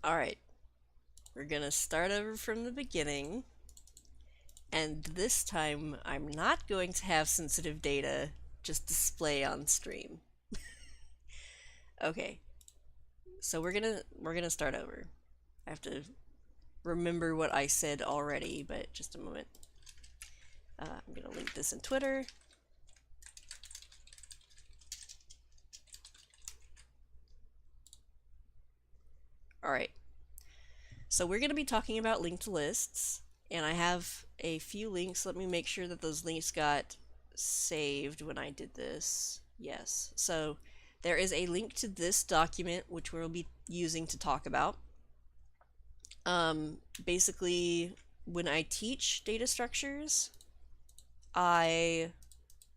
Alright, we're gonna start over from the beginning, and this time I'm not going to have sensitive data just display on stream. Okay, so we're gonna start over. I have to remember what I said already, but just a moment. I'm gonna link this in Twitter. Alright, so we're gonna be talking about linked lists, and I have a few links. Let me make sure that those links got saved when I did this. Yes, so there is a link to this document which we'll be using to talk about. Basically, when I teach data structures, I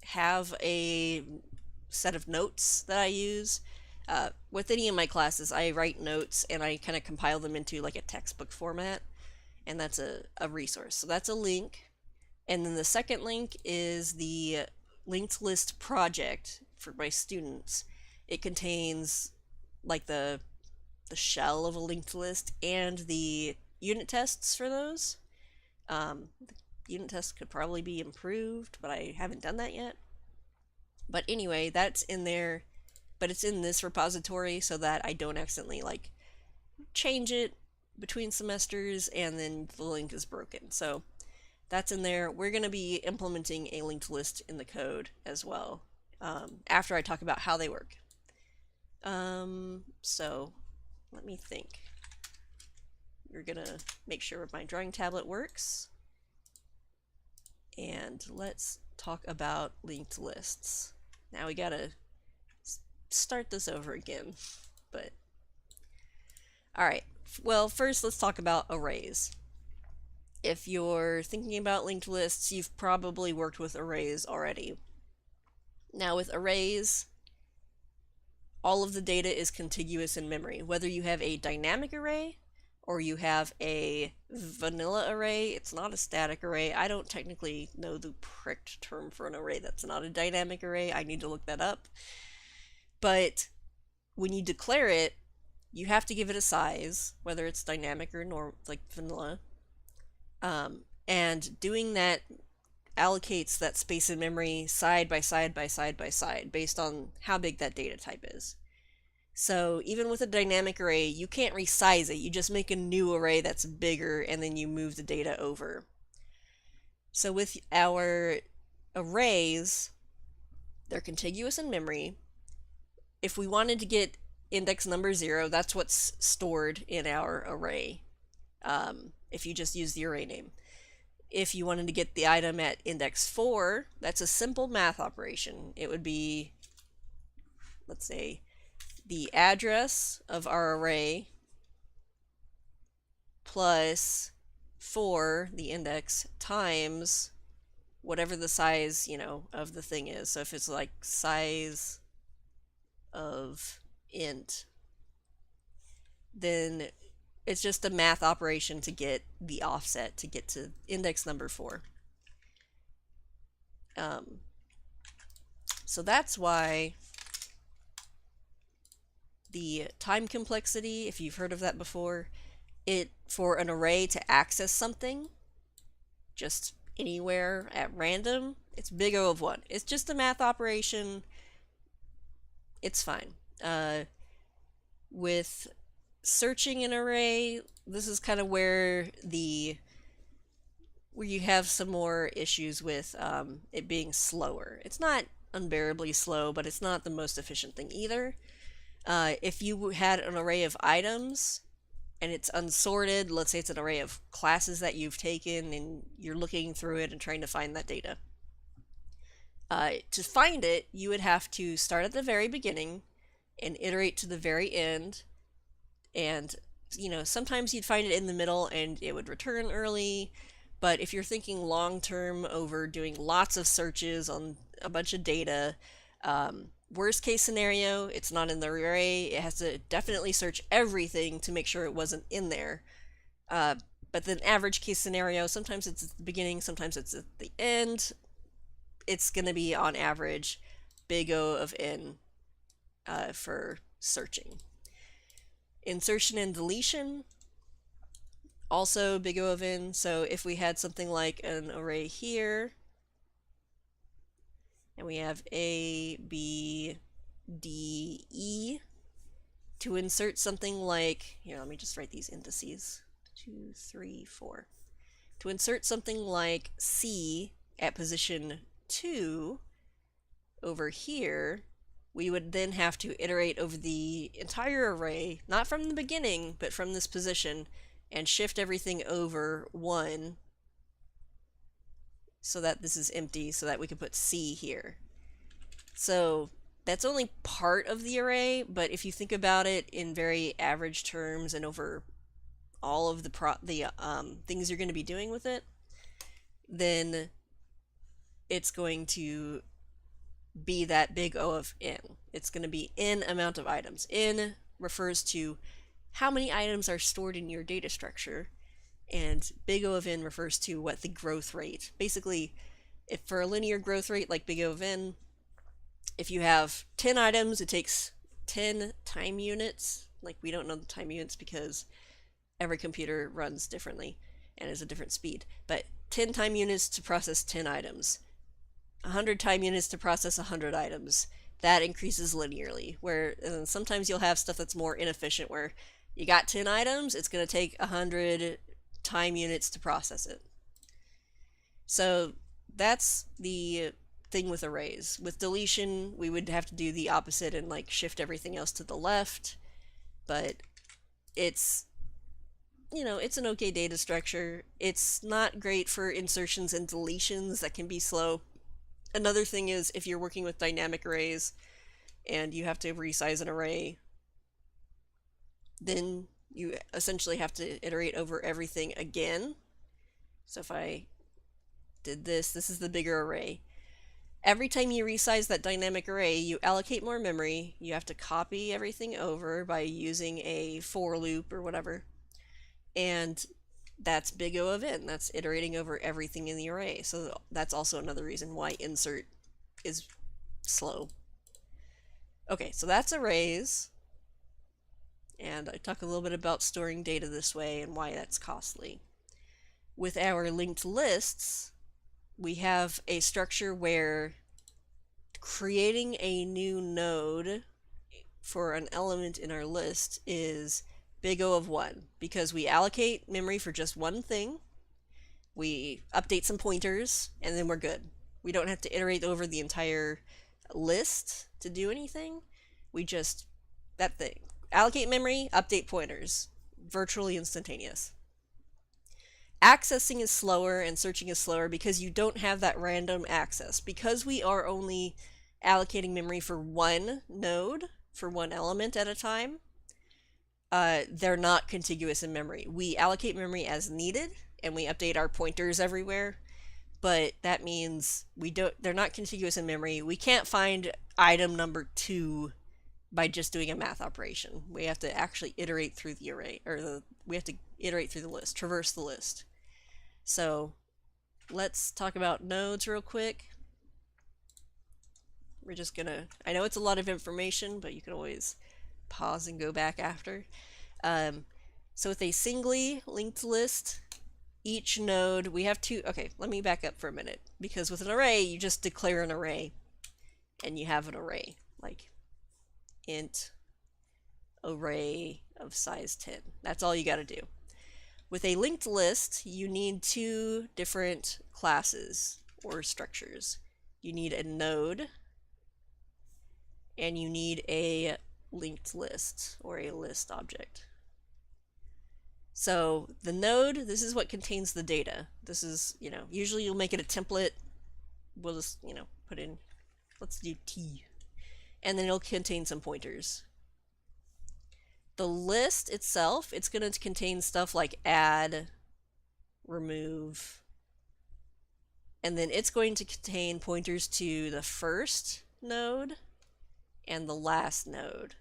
have a set of notes that I use. With any of my classes, I write notes and I kind of compile them into like a textbook format, and that's a resource. So that's a link. And then the second link is the linked list project for my students. It contains like the shell of a linked list and the unit tests for those. The unit tests could probably be improved, but I haven't done that yet. But anyway, that's in there, but it's in this repository so that I don't accidentally like change it between semesters and then the link is broken. So that's in there. We're going to be implementing a linked list in the code as well, after I talk about how they work. So let me think. We're going to make sure my drawing tablet works. And let's talk about linked lists. Now we gotta start this over again, but alright. Well, first let's talk about arrays. If you're thinking about linked lists, you've probably worked with arrays already. Now with arrays, all of the data is contiguous in memory. Whether you have a dynamic array or you have a vanilla array, it's not a static array. I don't technically know the correct term for an array that's not a dynamic array. I need to look that up. But when you declare it, you have to give it a size, whether it's dynamic or like vanilla. And doing that allocates that space in memory side by side by side by side based on how big that data type is. So even with a dynamic array, you can't resize it. You just make a new array that's bigger and then you move the data over. So with our arrays, they're contiguous in memory. If we wanted to get index number 0, that's what's stored in our array, if you just use the array name. If you wanted to get the item at index 4, that's a simple math operation. It would be, let's say, the address of our array plus 4, the index, times whatever the size, of the thing is. So if it's like size of int, then it's just a math operation to get the offset to get to index number 4. So that's why the time complexity, if you've heard of that before, for an array to access something just anywhere at random, it's big O of 1. It's just a math operation. It's fine. With searching an array, this is kind of where you have some more issues with it being slower. It's not unbearably slow, but it's not the most efficient thing either. If you had an array of items and it's unsorted, let's say it's an array of classes that you've taken and you're looking through it and trying to find that data. To find it, you would have to start at the very beginning and iterate to the very end. And, sometimes you'd find it in the middle and it would return early. But if you're thinking long term over doing lots of searches on a bunch of data, worst case scenario, it's not in the array. It has to definitely search everything to make sure it wasn't in there. But then average case scenario, sometimes it's at the beginning, sometimes it's at the end. It's going to be on average big O of n for searching. Insertion and deletion, also big O of n. So if we had something like an array here, and we have A, B, D, E, to insert something like, here, let me just write these indices, 2, 3, 4. To insert something like C at position 2 over here, we would then have to iterate over the entire array, not from the beginning, but from this position, and shift everything over 1 so that this is empty, so that we can put C here. So that's only part of the array, but if you think about it in very average terms and over all of the things you're going to be doing with it, then it's going to be that big O of n. It's going to be n amount of items. N refers to how many items are stored in your data structure, and big O of n refers to what the growth rate. Basically, if for a linear growth rate like big O of n, if you have 10 items, it takes 10 time units. Like, we don't know the time units because every computer runs differently and is a different speed. But 10 time units to process 10 items. 100 time units to process 100 items. That increases linearly. Where sometimes you'll have stuff that's more inefficient, where you got 10 items, it's going to take 100 time units to process it. So that's the thing with arrays. With deletion, we would have to do the opposite and like shift everything else to the left, but it's, you know, it's an okay data structure. It's not great for insertions and deletions that can be slow. Another thing is, if you're working with dynamic arrays and you have to resize an array, then you essentially have to iterate over everything again. So if I did this, this is the bigger array. Every time you resize that dynamic array, you allocate more memory. You have to copy everything over by using a for loop or whatever. And that's big O of n. That's iterating over everything in the array. So that's also another reason why insert is slow. Okay, so that's arrays. And I talk a little bit about storing data this way and why that's costly. With our linked lists, we have a structure where creating a new node for an element in our list is big O of 1, because we allocate memory for just one thing, we update some pointers, and then we're good. We don't have to iterate over the entire list to do anything. We just, that thing. Allocate memory, update pointers. Virtually instantaneous. Accessing is slower and searching is slower because you don't have that random access. Because we are only allocating memory for one node, for one element at a time, they're not contiguous in memory. We allocate memory as needed, and we update our pointers everywhere, but that means they're not contiguous in memory. We can't find item number 2 by just doing a math operation. We have to actually iterate through the array, or we have to iterate through the list, traverse the list. So let's talk about nodes real quick. We're just gonna, I know it's a lot of information, but you can always pause and go back after. So with a singly linked list, each node, we have two, okay, let me back up for a minute, because with an array, you just declare an array, and you have an array, like int array of size 10. That's all you gotta do. With a linked list, you need 2 different classes or structures. You need a node, and you need a linked list or a list object. So the node, this is what contains the data. This is, you know, usually you'll make it a template. We'll just, you know, put in, let's do T. And then it'll contain some pointers. The list itself, it's going to contain stuff like add, remove, and then it's going to contain pointers to the first node and the last node.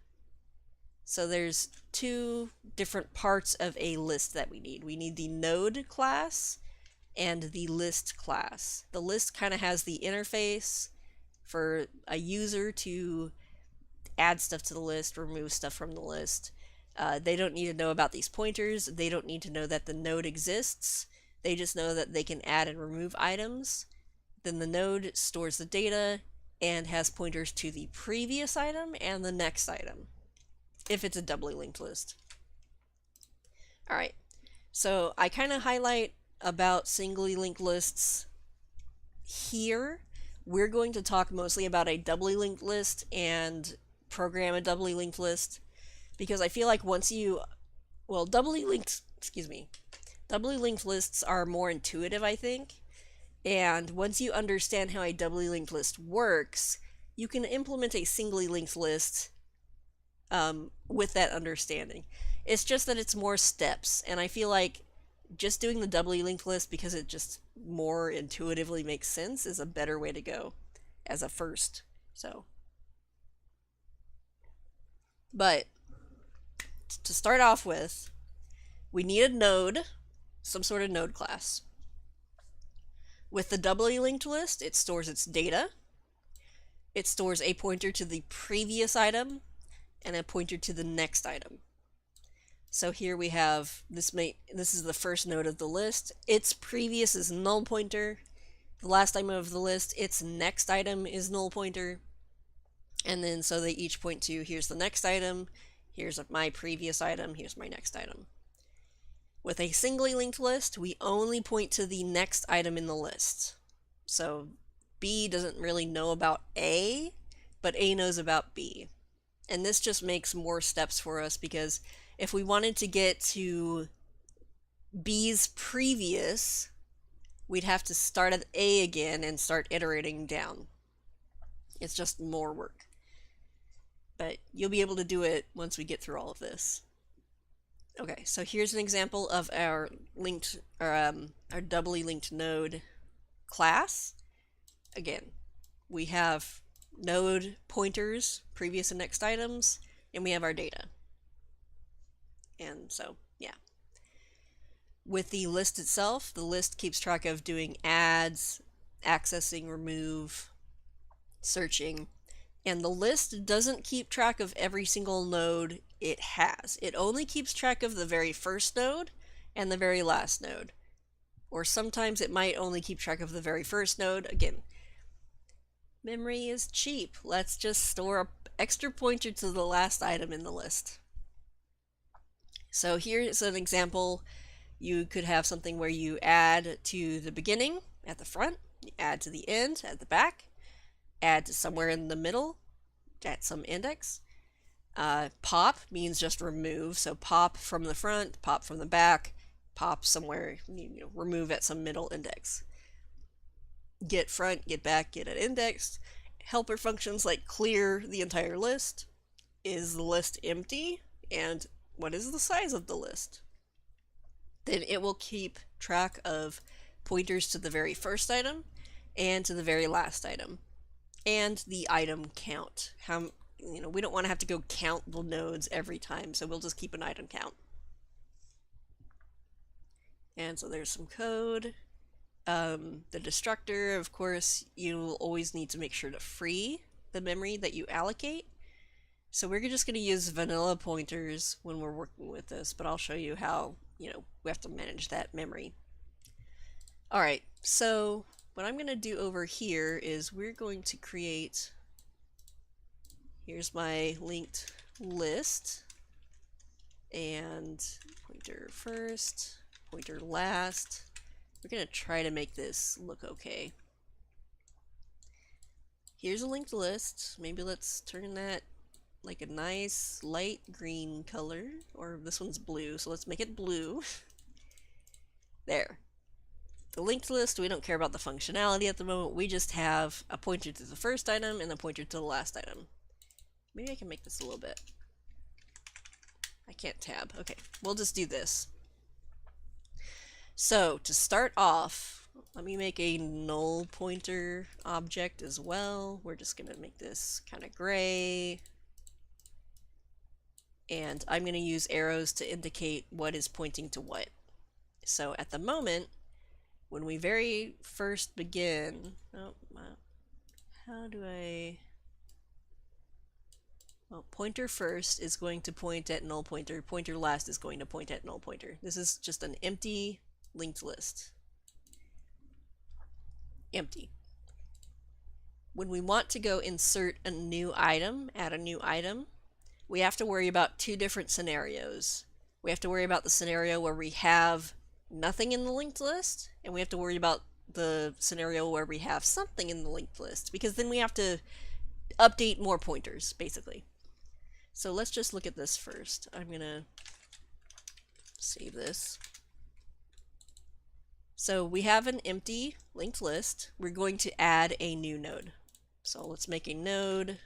So there's 2 different parts of a list that we need. We need the node class and the list class. The list kind of has the interface for a user to add stuff to the list, remove stuff from the list. They don't need to know about these pointers. They don't need to know that the node exists. They just know that they can add and remove items. Then the node stores the data and has pointers to the previous item and the next item, if it's a doubly linked list. Alright, so I kind of highlight about singly linked lists here. We're going to talk mostly about a doubly linked list and program a doubly linked list, because I feel like once you, well, doubly linked lists are more intuitive, I think, and once you understand how a doubly linked list works, you can implement a singly linked list with that understanding. It's just that it's more steps, and I feel like just doing the doubly linked list because it just more intuitively makes sense is a better way to go as a first. But to start off with, we need a node, some sort of node class. With the doubly linked list, it stores its data. It stores a pointer to the previous item and a pointer to the next item. So here we have this is the first node of the list. Its previous is null pointer. The last item of the list, its next item is null pointer. And then so they each point to, here's the next item, here's my previous item, here's my next item. With a singly linked list, we only point to the next item in the list. So B doesn't really know about A, but A knows about B. And this just makes more steps for us, because if we wanted to get to B's previous, we'd have to start at A again and start iterating down. It's just more work. But you'll be able to do it once we get through all of this. Okay, so here's an example of our linked, our doubly linked node class. Again, we have node pointers, previous and next items, and we have our data. And so, yeah. With the list itself, the list keeps track of doing adds, accessing, remove, searching, and the list doesn't keep track of every single node it has. It only keeps track of the very first node and the very last node. Or sometimes it might only keep track of the very first node. Again, memory is cheap. Let's just store an extra pointer to the last item in the list. So here's an example. You could have something where you add to the beginning at the front, you add to the end at the back, add to somewhere in the middle at some index. Pop means just remove, so pop from the front, pop from the back, pop somewhere, remove at some middle index. Get front, get back, get at index. Helper functions like clear the entire list. Is the list empty? And what is the size of the list? Then it will keep track of pointers to the very first item and to the very last item, and the item count. We don't want to have to go count the nodes every time, so we'll just keep an item count. And so there's some code. The destructor, of course, you'll always need to make sure to free the memory that you allocate. So we're just going to use vanilla pointers when we're working with this, but I'll show you how, we have to manage that memory. Alright, so what I'm going to do over here is we're going to create, here's my linked list, and pointer first, pointer last. We're going to try to make this look okay. Here's a linked list. Maybe let's turn that like a nice light green color, or this one's blue, so let's make it blue. There. The linked list, we don't care about the functionality at the moment, we just have a pointer to the first item and a pointer to the last item. Maybe I can make this a little bit. I can't tab. Okay, we'll just do this. So, to start off, let me make a null pointer object as well. We're just going to make this kind of gray. And I'm going to use arrows to indicate what is pointing to what. So at the moment, when we very first begin, how do I Well, pointer first is going to point at null pointer, pointer last is going to point at null pointer. This is just an empty linked list. Empty. When we want to go insert a new item, add a new item, we have to worry about two different scenarios. We have to worry about the scenario where we have nothing in the linked list, and we have to worry about the scenario where we have something in the linked list, because then we have to update more pointers, basically. So let's just look at this first. I'm gonna save this. So we have an empty linked list. We're going to add a new node. So let's make a node,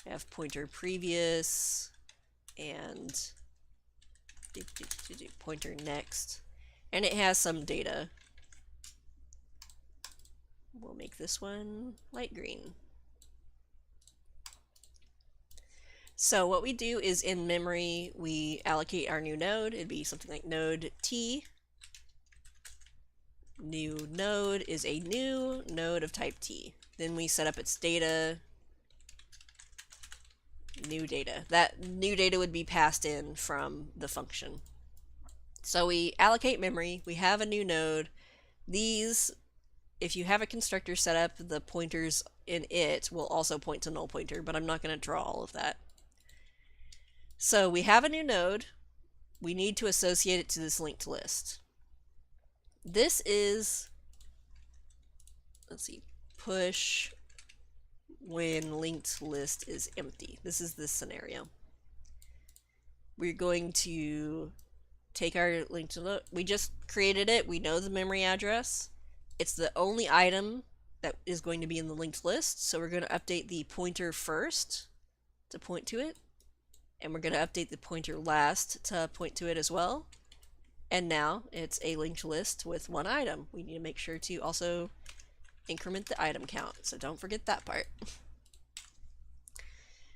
have pointer previous, and pointer next. And it has some data. We'll make this one light green. So what we do is in memory, we allocate our new node. It'd be something like node t. New node is a new node of type t. Then we set up its data, new data. That new data would be passed in from the function. So we allocate memory, we have a new node. These, if you have a constructor set up, the pointers in it will also point to null pointer, but I'm not going to draw all of that. So we have a new node. We need to associate it to this linked list. This is, let's see, push when linked list is empty. This is this scenario. We're going to take our linked list. We just created it. We know the memory address. It's the only item that is going to be in the linked list. So we're going to update the pointer first to point to it. And we're going to update the pointer last to point to it as well. And now it's a linked list with one item. We need to make sure to also increment the item count, so don't forget that part.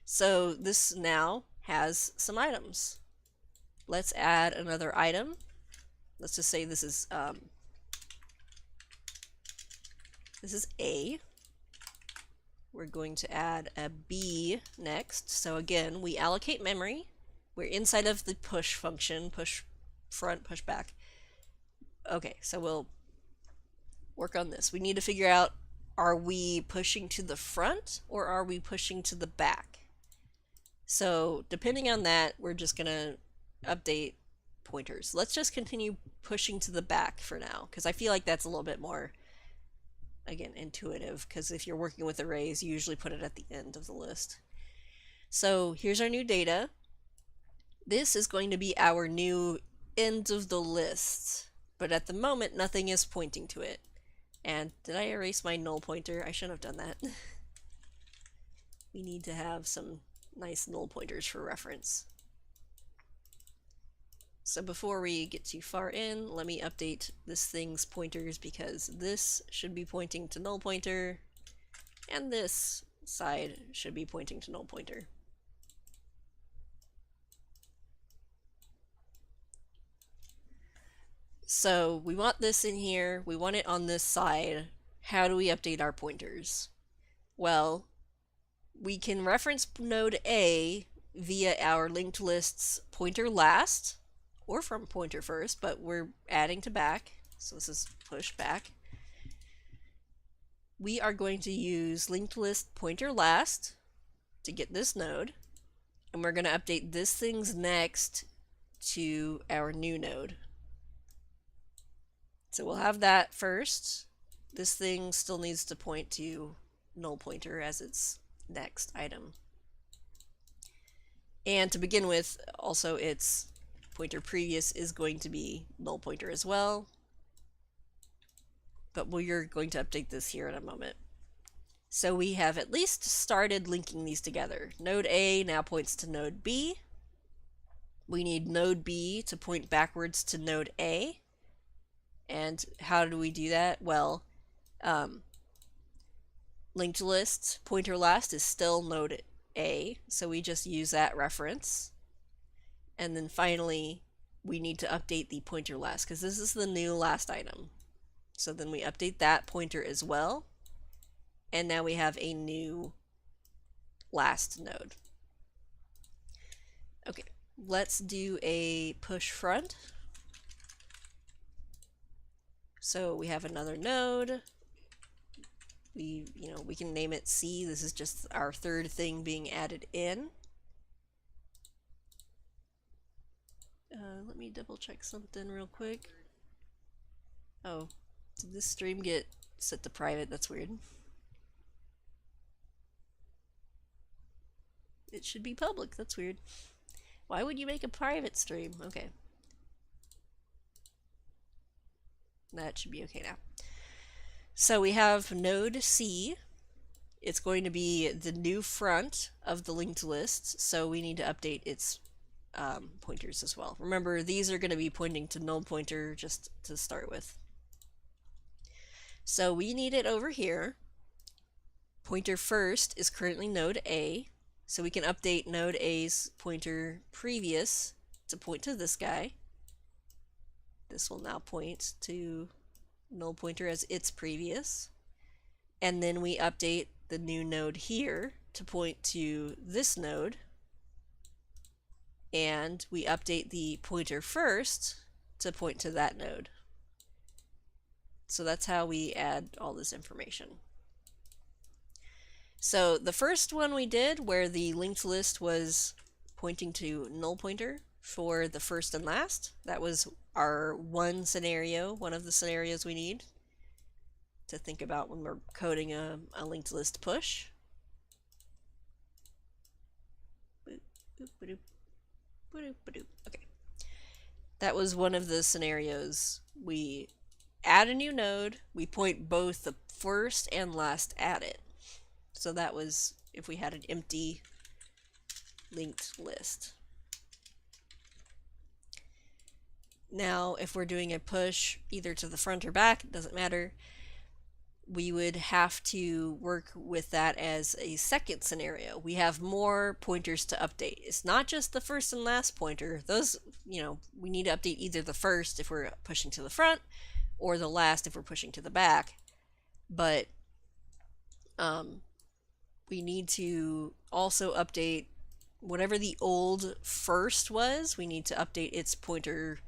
So this now has some items. Let's add another item. Let's just say this is A. We're going to add a B next. So again, we allocate memory. We're inside of the push function, push front, push back. Okay, so we'll work on this. We need to figure out, are we pushing to the front or are we pushing to the back? So depending on that, we're just gonna update pointers. Let's just continue pushing to the back for now, because I feel like that's a little bit more, again, intuitive, because if you're working with arrays, you usually put it at the end of the list. So here's our new data. This is going to be our new end of the list, but at the moment nothing is pointing to it. And did I erase my null pointer? I shouldn't have done that. We need to have some nice null pointers for reference. So before we get too far in, let me update this thing's pointers, because this should be pointing to null pointer and this side should be pointing to null pointer. So we want this in here, we want it on this side. How do we update our pointers? Well, we can reference node A via our linked list's pointer last, or from pointer first, but we're adding to back, so this is push back. We are going to use linked list pointer last to get this node, and we're going to update this thing's next to our new node. So we'll have that first. This thing still needs to point to null pointer as its next item. And to begin with, also its pointer previous is going to be null pointer as well. But we're going to update this here in a moment. So we have at least started linking these together. Node A now points to node B. We need node B to point backwards to node A. And how do we do that? Well, linked list pointer last is still node A, so we just use that reference. And then finally, we need to update the pointer last, because this is the new last item. So then we update that pointer as well. And now we have a new last node. Okay, let's do a push front. So we have another node. We can name it C. This is just our third thing being added in. Let me double check something real quick. Oh, did this stream get set to private? That's weird. It should be public. That's weird. Why would you make a private stream? Okay. That should be okay now. So we have node C. It's going to be the new front of the linked list, so we need to update its pointers as well. Remember, these are going to be pointing to null pointer just to start with. So we need it over here. Pointer first is currently node A, so we can update node A's pointer previous to point to this guy. This will now point to null pointer as its previous. And then we update the new node here to point to this node. And we update the pointer first to point to that node. So that's how we add all this information. So the first one we did, where the linked list was pointing to null pointer for the first and last, that was our one scenario, one of the scenarios we need to think about when we're coding a linked list push. Okay. That was one of the scenarios. We add a new node, we point both the first and last at it. So that was if we had an empty linked list. Now, if we're doing a push either to the front or back, it doesn't matter, we would have to work with that as a second scenario. We have more pointers to update. It's not just the first and last pointer. Those, we need to update either the first if we're pushing to the front or the last if we're pushing to the back. But we need to also update whatever the old first was. We need to update its pointer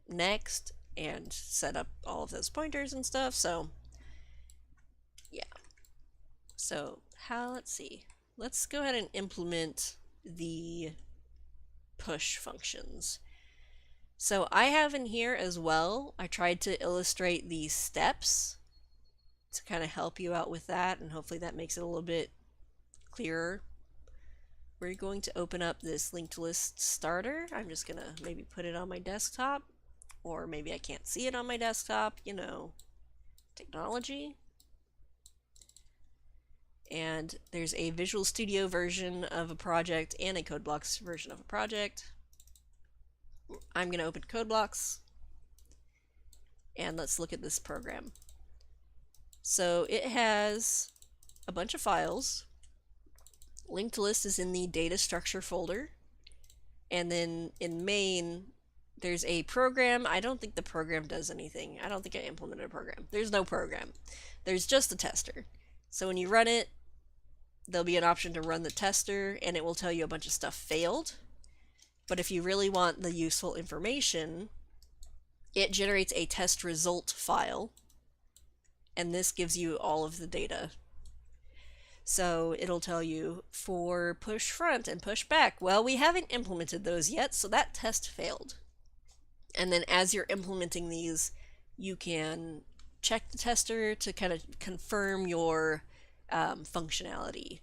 next and set up all of those pointers and stuff. So yeah. So let's see. Let's go ahead and implement the push functions. So I have in here as well, I tried to illustrate the steps to kind of help you out with that, and hopefully that makes it a little bit clearer. We're going to open up this linked list starter. I'm just gonna maybe put it on my desktop, or maybe I can't see it on my desktop, technology. And there's a Visual Studio version of a project and a CodeBlocks version of a project. I'm going to open CodeBlocks and let's look at this program. So it has a bunch of files. Linked list is in the data structure folder, and then in main there's a program. I don't think the program does anything. I don't think I implemented a program. There's no program. There's just a tester. So when you run it, there'll be an option to run the tester and it will tell you a bunch of stuff failed. But if you really want the useful information, it generates a test result file, and this gives you all of the data. So it'll tell you for push front and push back. Well, we haven't implemented those yet, so that test failed. And then as you're implementing these, you can check the tester to kind of confirm your functionality.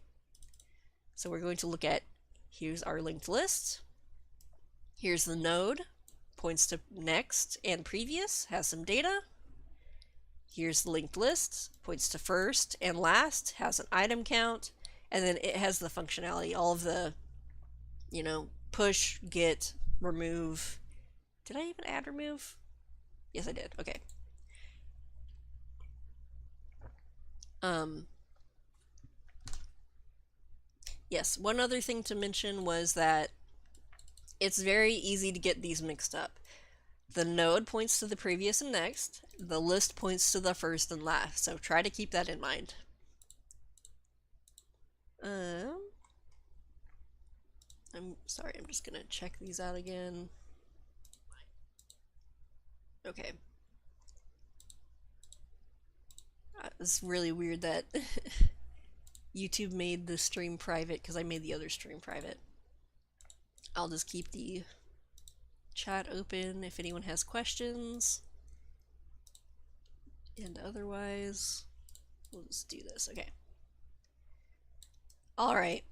So we're going to look at, here's our linked list. Here's the node, points to next and previous, has some data. Here's the linked list, points to first and last, has an item count, and then it has the functionality, all of the, push, get, remove. Did I even add remove? Yes, I did. Okay. Yes, one other thing to mention was that it's very easy to get these mixed up. The node points to the previous and next. The list points to the first and last. So try to keep that in mind. I'm sorry, I'm just gonna check these out again. Okay. It's really weird that YouTube made the stream private because I made the other stream private. I'll just keep the chat open if anyone has questions. And otherwise, we'll just do this. Okay. Alright.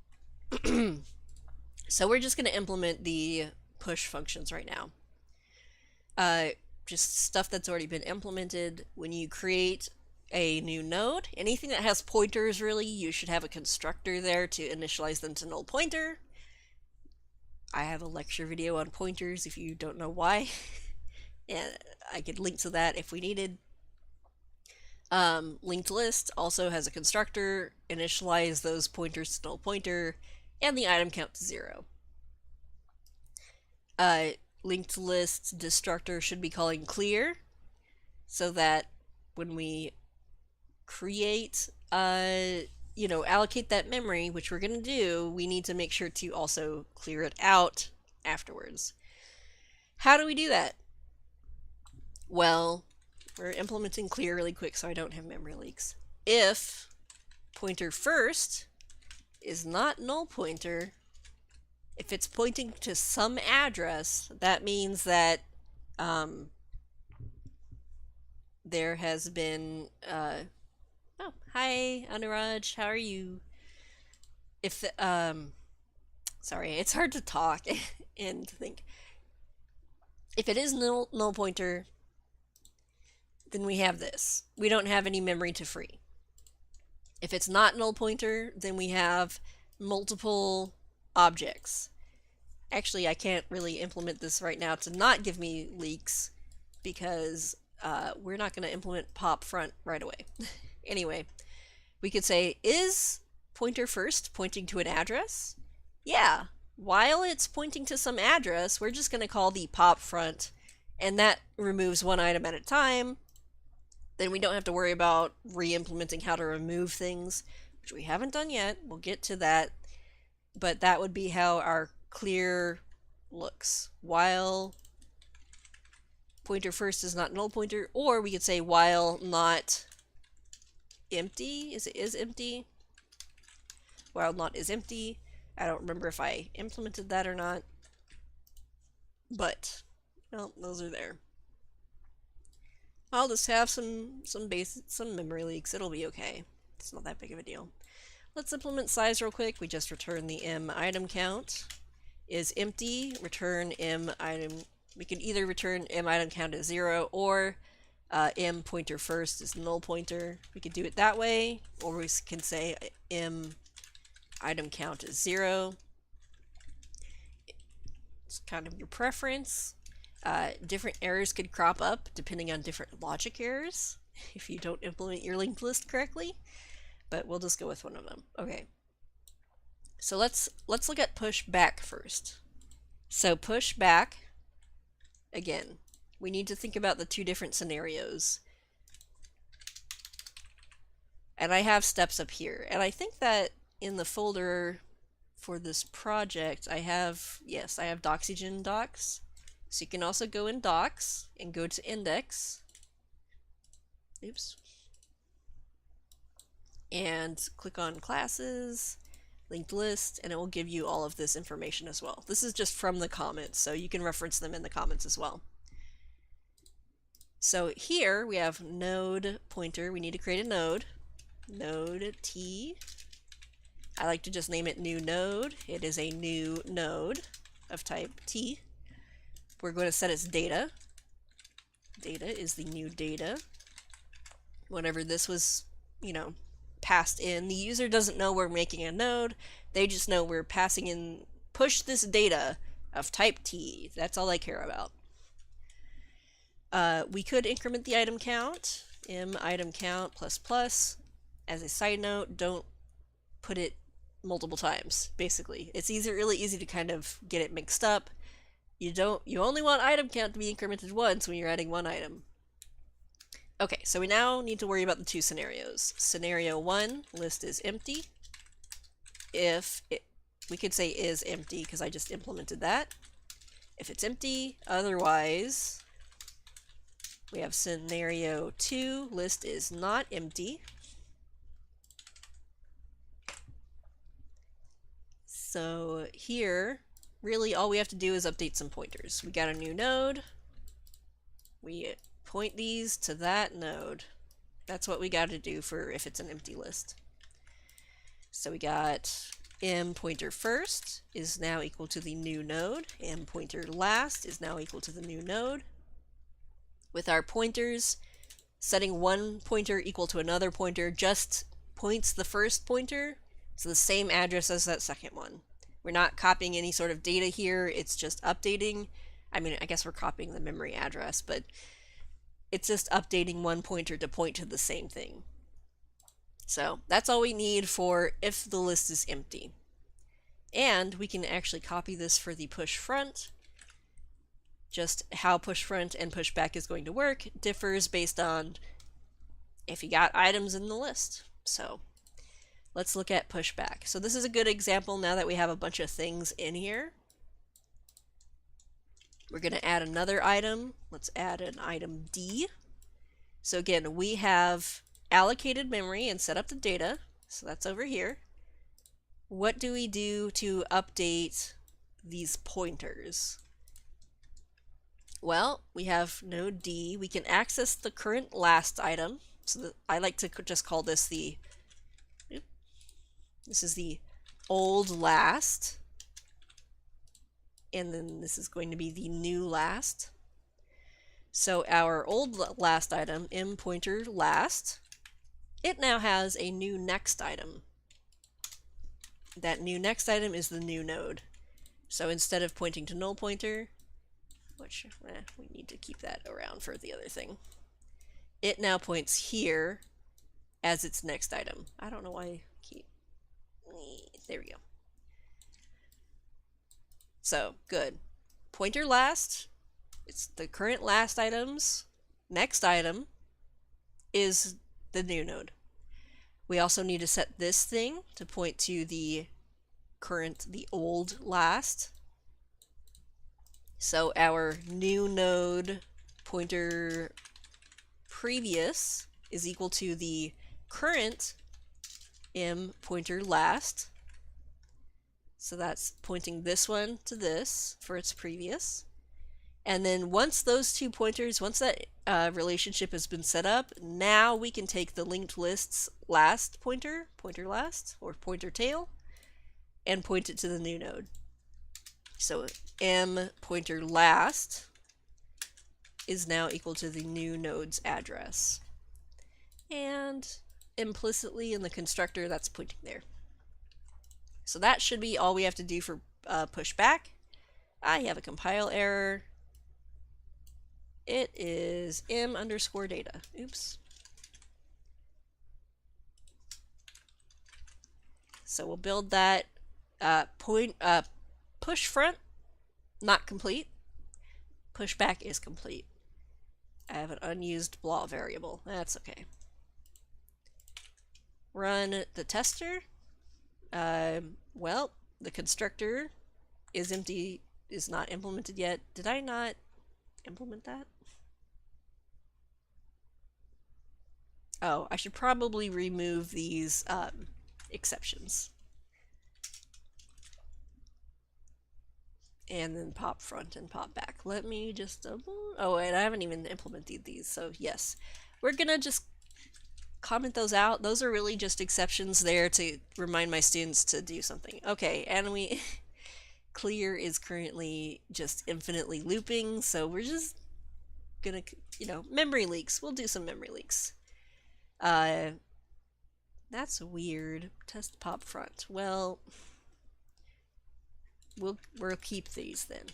So we're just going to implement the push functions right now. Just stuff that's already been implemented. When you create a new node, anything that has pointers really, you should have a constructor there to initialize them to null pointer. I have a lecture video on pointers if you don't know why. And I could link to that if we needed. Linked list also has a constructor, initialize those pointers to null pointer, and the item count to 0. Linked list destructor should be calling clear, so that when we create, allocate that memory, which we're going to do, we need to make sure to also clear it out afterwards. How do we do that? Well, we're implementing clear really quick so I don't have memory leaks. If pointer first is not null pointer, if it's pointing to some address, that means that there has been oh, hi Anuraj, how are you? If sorry, it's hard to talk and think. If it is null pointer, then we have this. We don't have any memory to free. If it's not null pointer, then we have multiple objects. Actually, I can't really implement this right now to not give me leaks because we're not going to implement pop front right away. Anyway, we could say, is pointer first pointing to an address? Yeah. While it's pointing to some address, we're just going to call the pop front, and that removes one item at a time. Then we don't have to worry about re-implementing how to remove things, which we haven't done yet. We'll get to that. But that would be how our clear looks. While pointer first is not null pointer, or we could say while not empty. Is empty? While not is empty. I don't remember if I implemented that or not. But, well, those are there. I'll just have some memory leaks. It'll be okay. It's not that big of a deal. Let's implement size real quick. We just return the m item count is empty. Return m item. We can either return m item count as 0 or m pointer first is null pointer. We could do it that way, or we can say m item count is 0. It's kind of your preference. Different errors could crop up depending on different logic errors if you don't implement your linked list correctly, but we'll just go with one of them. Okay, so let's look at push back first. So push back, again, we need to think about the two different scenarios, and I have steps up here, and I think that in the folder for this project I have, yes, I have Doxygen docs. So you can also go in docs and go to index. Oops. And click on classes, linked list, and it will give you all of this information as well. This is just from the comments, so you can reference them in the comments as well. So here we have node pointer. We need to create a node. Node T. I like to just name it new node. It is a new node of type T. We're going to set its data. Data is the new data. Whenever this was, passed in, the user doesn't know we're making a node. They just know we're passing in, push this data of type T. That's all I care about. We could increment the item count. M item count plus plus. As a side note, don't put it multiple times, basically. It's really easy to kind of get it mixed up. You only want item count to be incremented once when you're adding one item. Okay, so we now need to worry about the two scenarios. Scenario 1, list is empty. If we could say is empty because I just implemented that. If it's empty, otherwise we have scenario 2, list is not empty. So here, really all we have to do is update some pointers. We got a new node. We point these to that node. That's what we got to do for if it's an empty list. So we got m pointer first is now equal to the new node. M pointer last is now equal to the new node. With our pointers, setting one pointer equal to another pointer just points the first pointer to the same address as that second one. We're not copying any sort of data here, it's just updating. I mean, I guess we're copying the memory address, but it's just updating one pointer to point to the same thing. So that's all we need for if the list is empty. And we can actually copy this for the push front. Just how push front and push back is going to work differs based on if you got items in the list. So let's look at push back. So this is a good example now that we have a bunch of things in here. We're going to add another item. Let's add an item D. So again, we have allocated memory and set up the data. So that's over here. What do we do to update these pointers? Well, we have node D. We can access the current last item. So I like to just call this the, this is the old last. And then this is going to be the new last. So our old last item, m pointer last, it now has a new next item. That new next item is the new node. So instead of pointing to null pointer, which we need to keep that around for the other thing, it now points here as its next item. I don't know why I keep, there we go. So good. Pointer last, it's the current last item's next item is the new node. We also need to set this thing to point to the current, the old last. So our new node pointer previous is equal to the current m pointer last. So that's pointing this one to this for its previous. And then once those two pointers, once that relationship has been set up, now we can take the linked list's last pointer, pointer last, or pointer tail, and point it to the new node. So m pointer last is now equal to the new node's address. And implicitly in the constructor, that's pointing there. So that should be all we have to do for push back. I have a compile error. It is m underscore data. Oops. So we'll build that push front, not complete. Push back is complete. I have an unused blah variable. That's okay. Run the tester. Well, the constructor is empty, is not implemented yet. Did I not implement that? Oh, I should probably remove these exceptions. And then pop front and pop back. Let me just oh, and I haven't even implemented these, so yes. We're gonna just comment those out. Those are really just exceptions there to remind my students to do something. Okay, and we clear is currently just infinitely looping, so we're just gonna, you know, memory leaks. We'll do some memory leaks. That's weird. Test pop front. Well, we'll keep these then.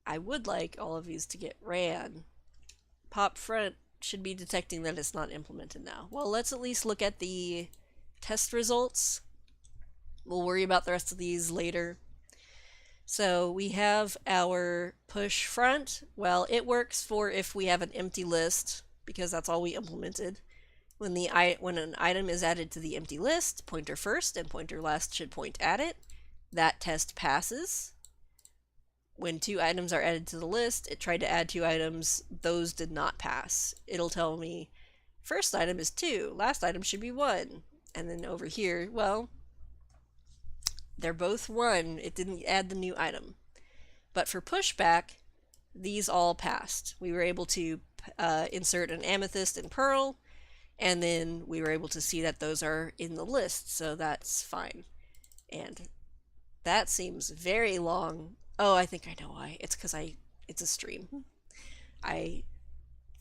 I would like all of these to get ran. Pop front should be detecting that it's not implemented now. Well, let's at least look at the test results. We'll worry about the rest of these later. So we have our push front. Well, it works for if we have an empty list, because that's all we implemented. When an item is added to the empty list, pointer first and pointer last should point at it. That test passes. When 2 items are added to the list, it tried to add 2 items. Those did not pass. It'll tell me first item is 2, last item should be 1. And then over here, well, they're both 1. It didn't add the new item. But for pushback, these all passed. We were able to insert an amethyst and pearl, and then we were able to see that those are in the list, so that's fine. And that seems very long. Oh, I think I know why. It's because it's a stream. I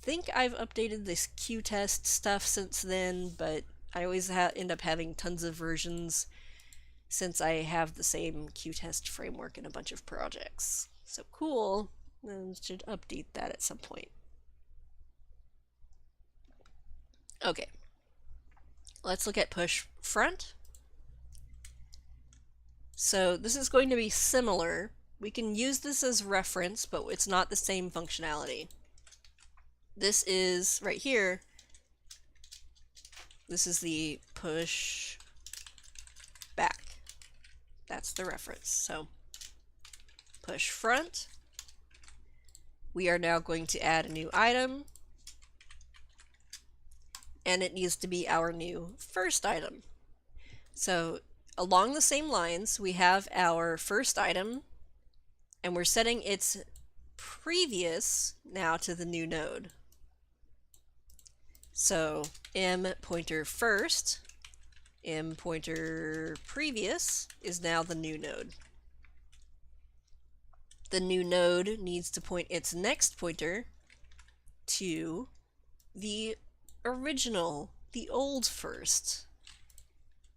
think I've updated this Q-test stuff since then, but I always end up having tons of versions since I have the same Q-test framework in a bunch of projects. So cool. I should update that at some point. Okay, let's look at push front. So this is going to be similar. We can use this as reference, but it's not the same functionality. This is right here. This is the push back. That's the reference. So push front. We are now going to add a new item, and it needs to be our new first item. So along the same lines, we have our first item, and we're setting its previous now to the new node. So m pointer first, m pointer previous is now the new node. The new node needs to point its next pointer to the original, the old first.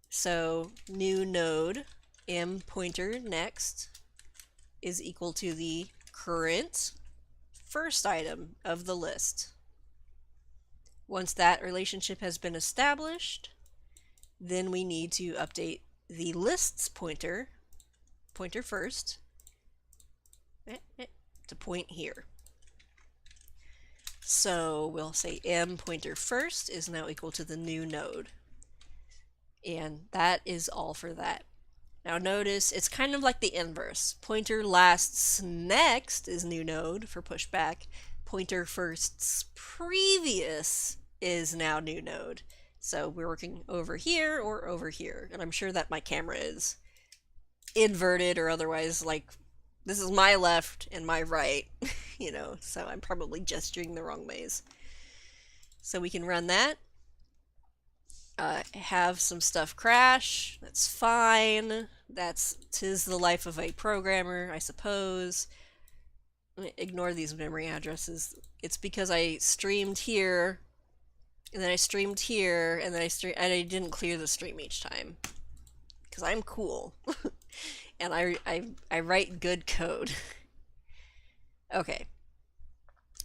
So new node m pointer next is equal to the current first item of the list. Once that relationship has been established, then we need to update the list's pointer first, to point here. So we'll say m pointer first is now equal to the new node. And that is all for that. Now notice it's kind of like the inverse. Pointer last's next is new node for pushback. Pointer first's previous is now new node. So we're working over here or over here. And I'm sure that my camera is inverted or otherwise, like, this is my left and my right, you know, so I'm probably gesturing the wrong ways. So we can run that. Have some stuff crash. That's fine. Tis the life of a programmer, I suppose. Ignore these memory addresses. It's because I streamed here, and then I streamed here, and then I didn't clear the stream each time. Because I'm cool. And I write good code. Okay.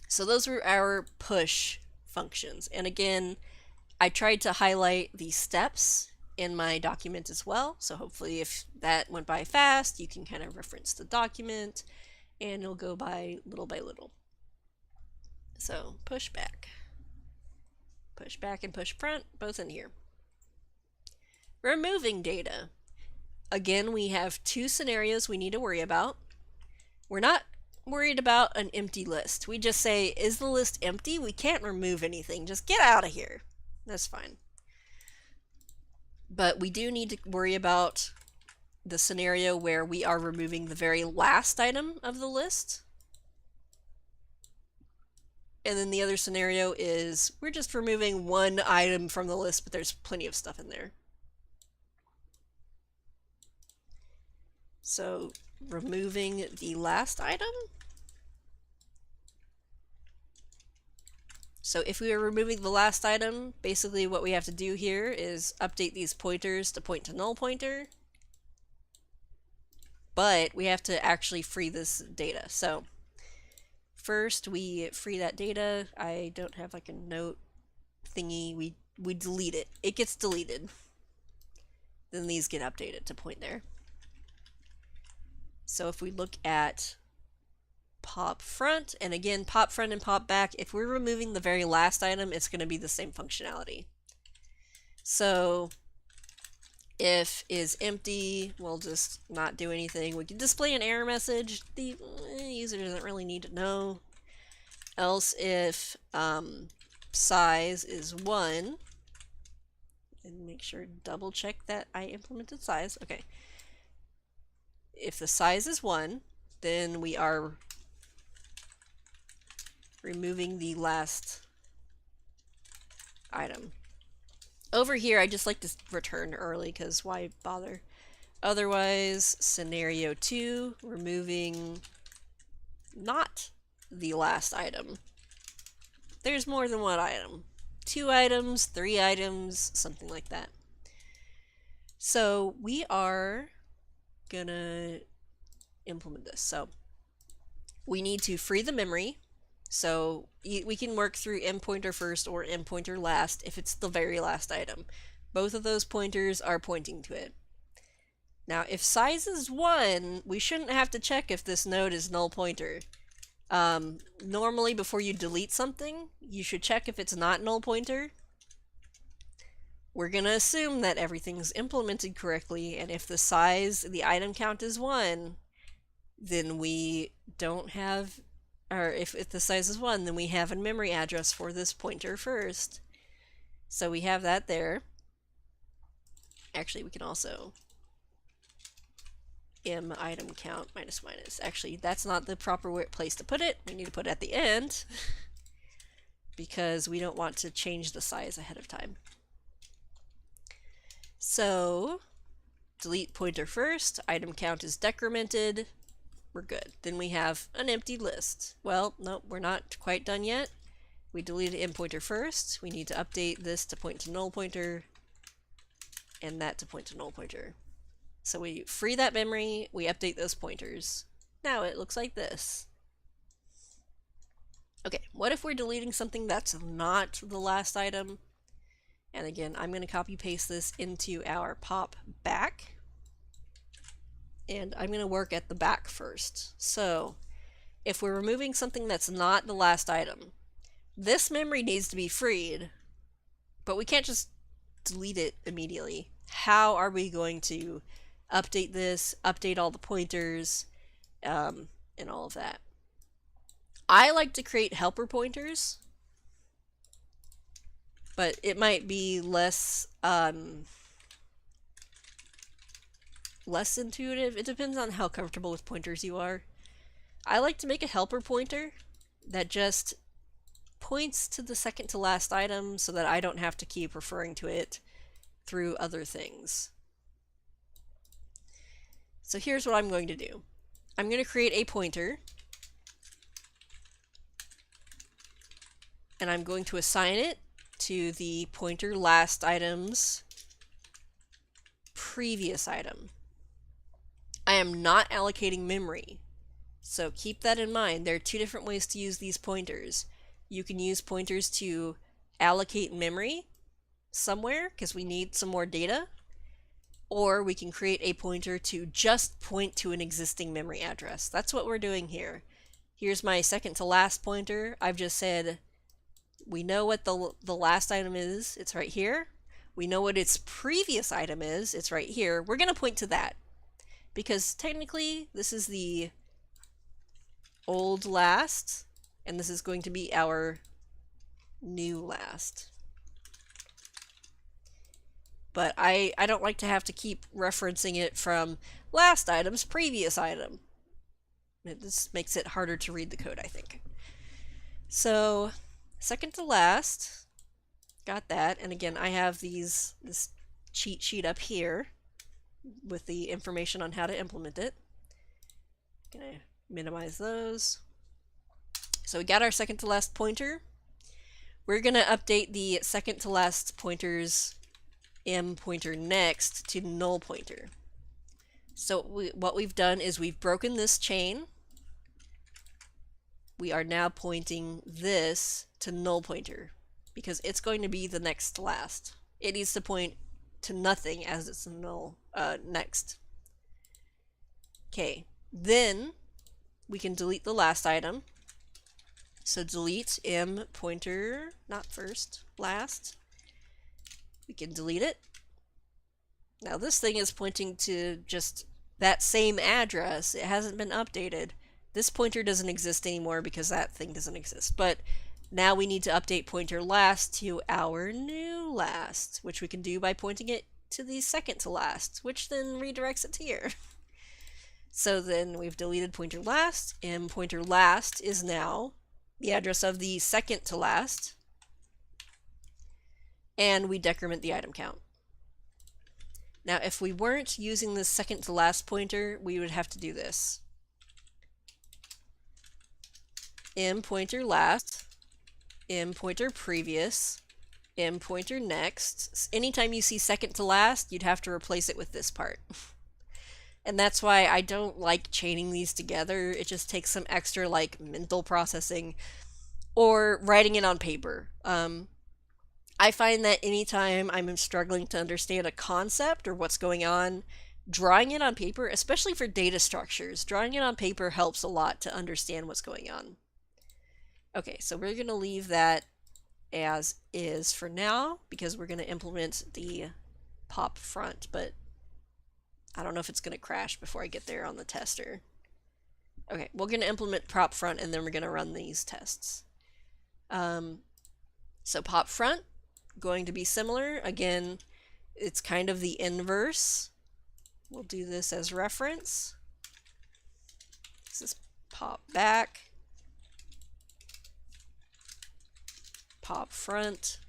So those were our push functions. And again, I tried to highlight the steps in my document as well. So hopefully if that went by fast, you can kind of reference the document and it'll go by little. So push back and push front, both in here. Removing data. Again, we have 2 scenarios we need to worry about. We're not worried about an empty list. We just say, is the list empty? We can't remove anything. Just get out of here. That's fine. But we do need to worry about the scenario where we are removing the very last item of the list. And then the other scenario is we're just removing 1 item from the list, but there's plenty of stuff in there. So removing the last item. So if we are removing the last item, basically what we have to do here is update these pointers to point to null pointer. But we have to actually free this data. So first we free that data. I don't have like a note thingy. We delete it. It gets deleted. Then these get updated to point there. So if we look at pop front, and again, pop front and pop back, if we're removing the very last item, it's going to be the same functionality. So if is empty, we'll just not do anything. We can display an error message. The user doesn't really need to know. Else if size is 1, and make sure double check that I implemented size. Okay. If the size is 1, then we are removing the last item. Over here, I just like to return early because why bother? Otherwise, scenario 2, removing not the last item. There's more than one item. 2 items, 3 items, something like that. So we are gonna implement this. So we need to free the memory. So we can work through mPointer first or mPointer last if it's the very last item. Both of those pointers are pointing to it. Now, if size is 1, we shouldn't have to check if this node is null pointer. Normally, before you delete something, you should check if it's not null pointer. We're going to assume that everything's implemented correctly, and if the size, the item count is 1, then we don't have, or if the size is 1, then we have a memory address for this pointer first. So we have that there. Actually, we can also item count minus minus. Actually, that's not the proper place to put it. We need to put it at the end because we don't want to change the size ahead of time. So delete pointer first, item count is decremented, we're good. Then we have an empty list. Well, no, we're not quite done yet. We deleted mPointer first, we need to update this to point to null pointer, and that to point to null pointer. So we free that memory, we update those pointers. Now it looks like this. Okay, what if we're deleting something that's not the last item? And again, I'm going to copy paste this into our pop back. And I'm going to work at the back first. So if we're removing something that's not the last item, this memory needs to be freed, but we can't just delete it immediately. How are we going to update this, update all the pointers, and all of that? I like to create helper pointers, but it might be less less intuitive. It depends on how comfortable with pointers you are. I like to make a helper pointer that just points to the second to last item so that I don't have to keep referring to it through other things. So here's what I'm going to do. I'm going to create a pointer, and I'm going to assign it to the pointer last item's previous item. I am not allocating memory, so keep that in mind. There are 2 different ways to use these pointers. You can use pointers to allocate memory somewhere because we need some more data, or we can create a pointer to just point to an existing memory address. That's what we're doing here. Here's my second to last pointer. I've just said we know what the last item is. It's right here. We know what its previous item is. It's right here. We're going to point to that because technically this is the old last, and this is going to be our new last. But I don't like to have to keep referencing it from last item's previous item. This makes it harder to read the code, I think. So second to last, got that. And again, I have this cheat sheet up here with the information on how to implement it. Gonna minimize those. So we got our second to last pointer. We're gonna update the second to last pointer's pointernext to null pointer. So what we've done is we've broken this chain. We are now pointing this to null pointer because it's going to be the next last. It needs to point to nothing as it's null next. Okay, then we can delete the last item. So delete pointer, not first, last. We can delete it. Now this thing is pointing to just that same address. It hasn't been updated. This pointer doesn't exist anymore because that thing doesn't exist. But now we need to update pointer last to our new last, which we can do by pointing it to the second to last, which then redirects it to here. So then we've deleted pointer last, and pointer last is now the address of the second to last, and we decrement the item count. Now if we weren't using the second to last pointer, we would have to do this. M pointer last, M pointer previous, M pointer next. Anytime you see second to last, you'd have to replace it with this part. And that's why I don't like chaining these together. It just takes some extra like mental processing or writing it on paper. I find that anytime I'm struggling to understand a concept or what's going on, drawing it on paper, especially for data structures, drawing it on paper helps a lot to understand what's going on. Okay, so we're going to leave that as is for now because we're going to implement the pop front, but I don't know if it's going to crash before I get there on the tester. Okay, we're going to implement pop front and then we're going to run these tests. So pop front, going to be similar. Again, it's kind of the inverse. We'll do this as reference. This is pop back, pop front.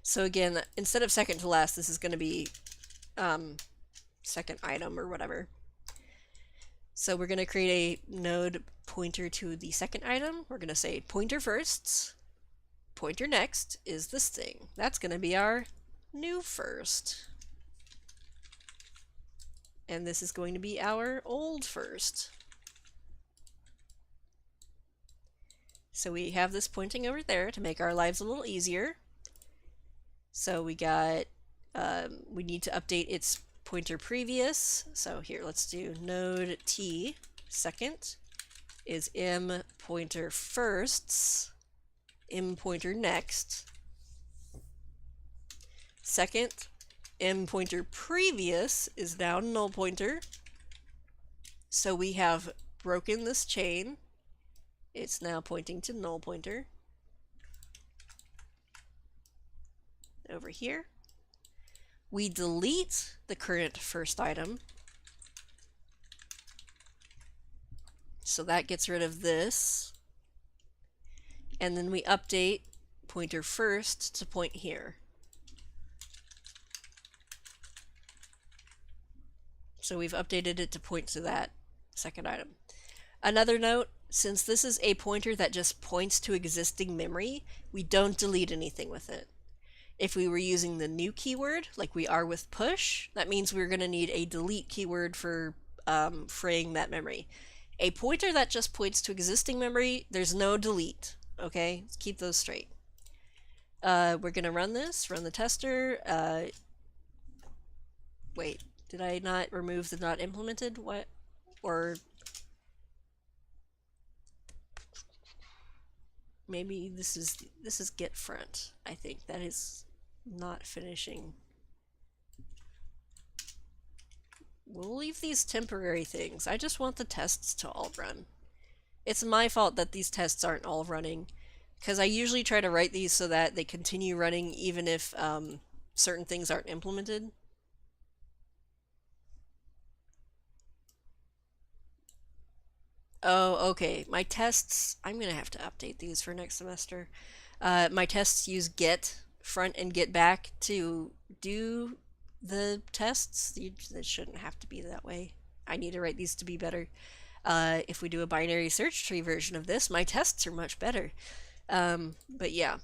So again, instead of second to last, this is going to be second item or whatever. So we're going to create a node pointer to the second item. We're going to say pointer firsts. Pointer next is this thing. That's going to be our new first. And this is going to be our old first. So we have this pointing over there to make our lives a little easier. So we got, we need to update its pointer previous. So here, let's do node t second is m pointer firsts, m pointer next. Second, m pointer previous is now null pointer. So we have broken this chain. It's now pointing to null pointer. Over here. We delete the current first item. So that gets rid of this. And then we update pointer first to point here. So we've updated it to point to that second item. Another note, since this is a pointer that just points to existing memory, we don't delete anything with it. If we were using the new keyword, like we are with push, that means we're going to need a delete keyword for fraying that memory. A pointer that just points to existing memory, there's no delete. Okay, let's keep those straight. We're going to run this, run the tester. Wait, did I not remove the not implemented? What? Or maybe this is get front. I think that is not finishing. We'll leave these temporary things. I just want the tests to all run. It's my fault that these tests aren't all running, because I usually try to write these so that they continue running even if certain things aren't implemented. Oh, okay. My tests, I'm going to have to update these for next semester. My tests use get front and get back to do the tests. It shouldn't have to be that way. I need to write these to be better. If we do a binary search tree version of this, my tests are much better. But yeah,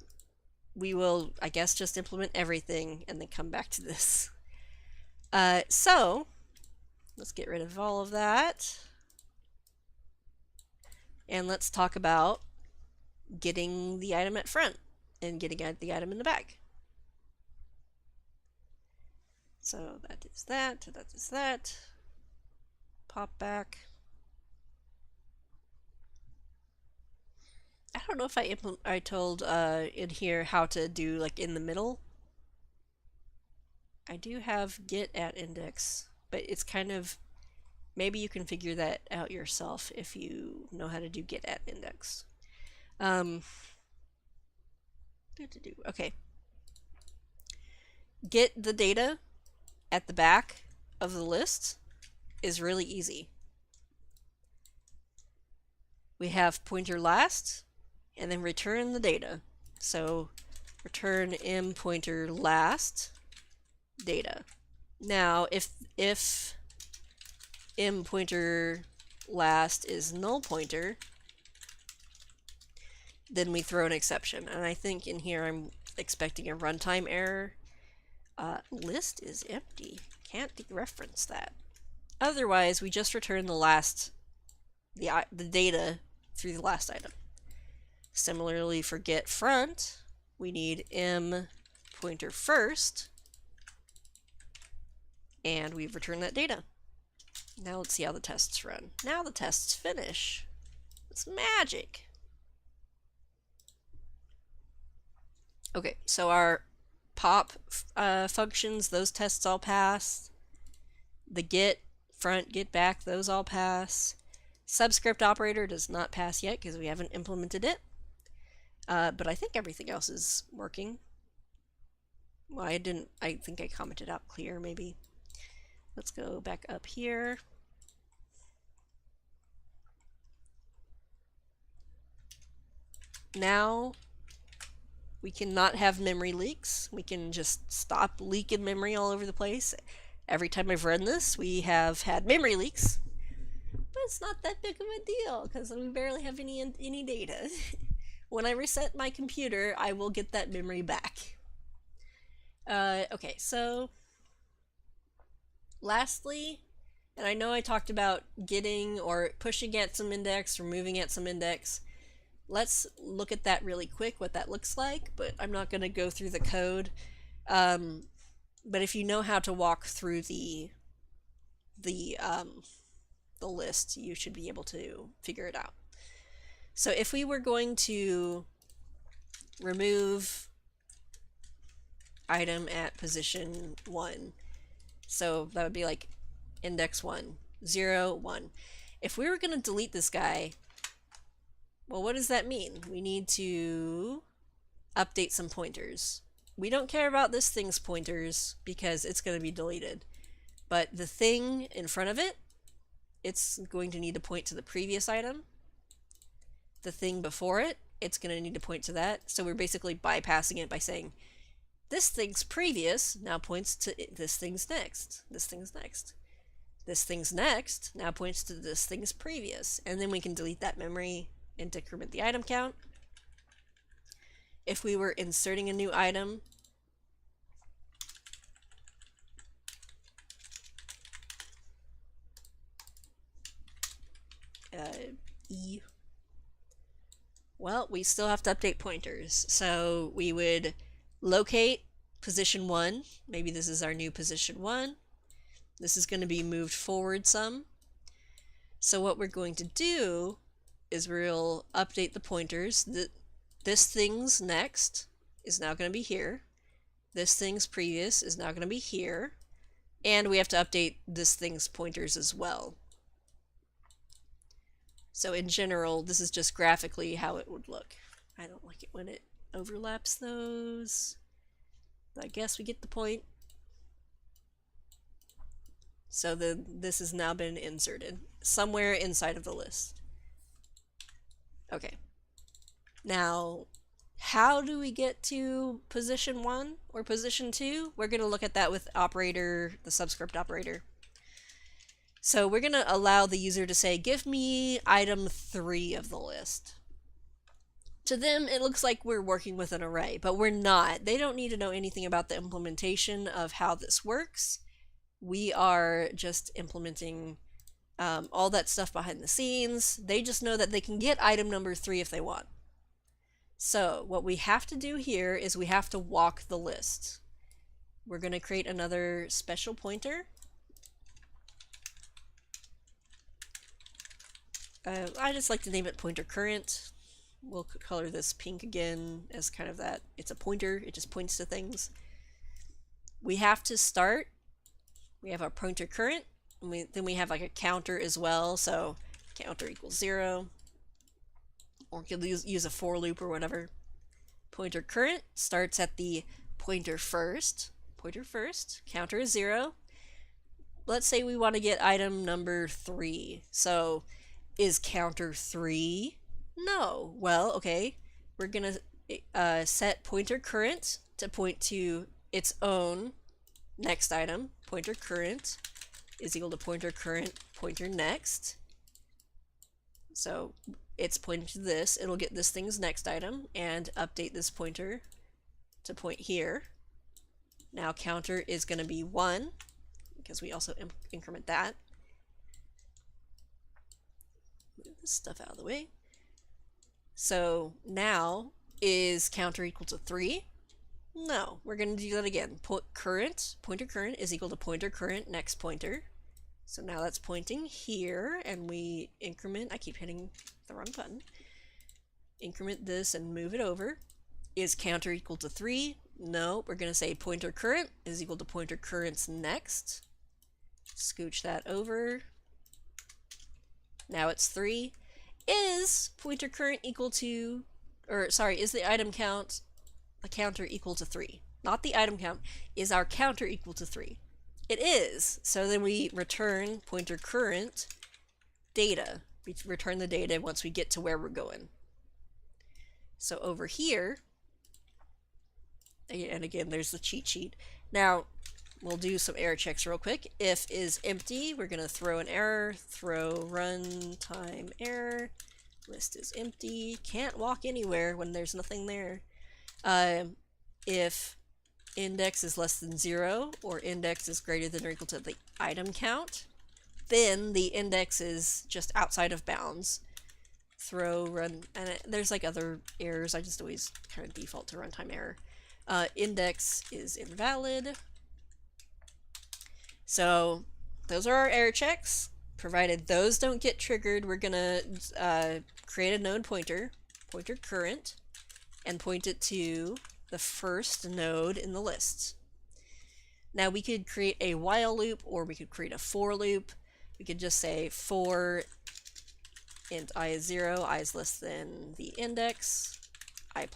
we will, I guess, just implement everything and then come back to this. So, let's get rid of all of that. And let's talk about getting the item at front and getting the item in the back. So that is that, that is that. Pop back. I don't know if I told in here how to do like in the middle. I do have get at index, but it's kind of, maybe you can figure that out yourself if you know how to do get at index. Okay. Get the data at the back of the list is really easy. We have pointer last, and then return the data. So return m pointer last data. Now, if m pointer last is null pointer, then we throw an exception. And I think in here I'm expecting a runtime error. List is empty. Can't dereference that. Otherwise, we just return the data through the last item. Similarly, for get front, we need m pointer first, and we've returned that data. Now let's see how the tests run. Now the tests finish. It's magic. Okay, so our pop functions, those tests all pass. The get front, get back, those all pass. Subscript operator does not pass yet because we haven't implemented it. But I think everything else is working. Well, I think I commented out clear maybe. Let's go back up here. Now we cannot have memory leaks. We can just stop leaking memory all over the place. Every time I've run this, we have had memory leaks. But it's not that big of a deal because we barely have any data. When I reset my computer, I will get that memory back. Okay, so lastly, and I know I talked about getting or pushing at some index or moving at some index. Let's look at that really quick, what that looks like, but I'm not going to go through the code. But if you know how to walk through the list, you should be able to figure it out. So if we were going to remove item at position 1, so that would be like index 1, 0, 1. If we were going to delete this guy, well, what does that mean? We need to update some pointers. We don't care about this thing's pointers because it's going to be deleted. But the thing in front of it, it's going to need to point to the previous item. The thing before it, it's going to need to point to that. So we're basically bypassing it by saying, this thing's previous now points to this thing's next. This thing's next. This thing's next now points to this thing's previous. And then we can delete that memory and decrement the item count. If we were inserting a new item, E, well, we still have to update pointers. So we would locate position 1. Maybe this is our new position 1. This is going to be moved forward some. So what we're going to do is we'll update the pointers. This thing's next is now going to be here. This thing's previous is now going to be here. And we have to update this thing's pointers as well. So in general, this is just graphically how it would look. I don't like it when it overlaps those. I guess we get the point. So this has now been inserted somewhere inside of the list. Okay. Now, how do we get to position 1 or position 2? We're going to look at that with operator, the subscript operator. So we're going to allow the user to say, give me item 3 of the list. To them, it looks like we're working with an array, but we're not. They don't need to know anything about the implementation of how this works. We are just implementing all that stuff behind the scenes. They just know that they can get item number 3 if they want. So what we have to do here is we have to walk the list. We're going to create another special pointer. I just like to name it pointercurrent. We'll color this pink again as kind of that. It's a pointer. It just points to things. we have to start. We have our pointer current, and then we have like a counter as well. So counter equals 0, or we could use a for loop or whatever. Pointer current starts at the pointer first. Pointer first. Counter is 0. Let's say we want to get item number 3. So is counter 3? No. Well, okay. We're going to set pointer current to point to its own next item. Pointer current is equal to pointer current pointer next. So it's pointing to this. It'll get this thing's next item and update this pointer to point here. Now counter is going to be 1 because we also increment that. Move this stuff out of the way. So now is counter equal to 3? No, we're going to do that again. Pointer current is equal to pointer current next pointer. So now that's pointing here, and we increment. I keep hitting the wrong button. Increment this and move it over. Is counter equal to 3? No, we're going to say pointer current is equal to pointer current's next. Scooch that over. Now it's 3. Is pointer current equal to, or sorry, is the item count a counter equal to 3? Not the item count. Is our counter equal to 3? It is. So then we return pointer current data. We return the data once we get to where we're going. So over here, and again, there's the cheat sheet. Now, we'll do some error checks real quick. If is empty, we're going to throw an error, throw runtime error. List is empty. Can't walk anywhere when there's nothing there. If index is less than 0 or index is greater than or equal to the item count, then the index is just outside of bounds. Throw run, and there's like other errors. I just always kind of default to runtime error. Index is invalid. So those are our error checks. Provided those don't get triggered, we're gonna create a node pointer current, and point it to the first node in the list. Now we could create a while loop, or we could create a for loop. We could just say for int I is 0, I is less than the index, I++.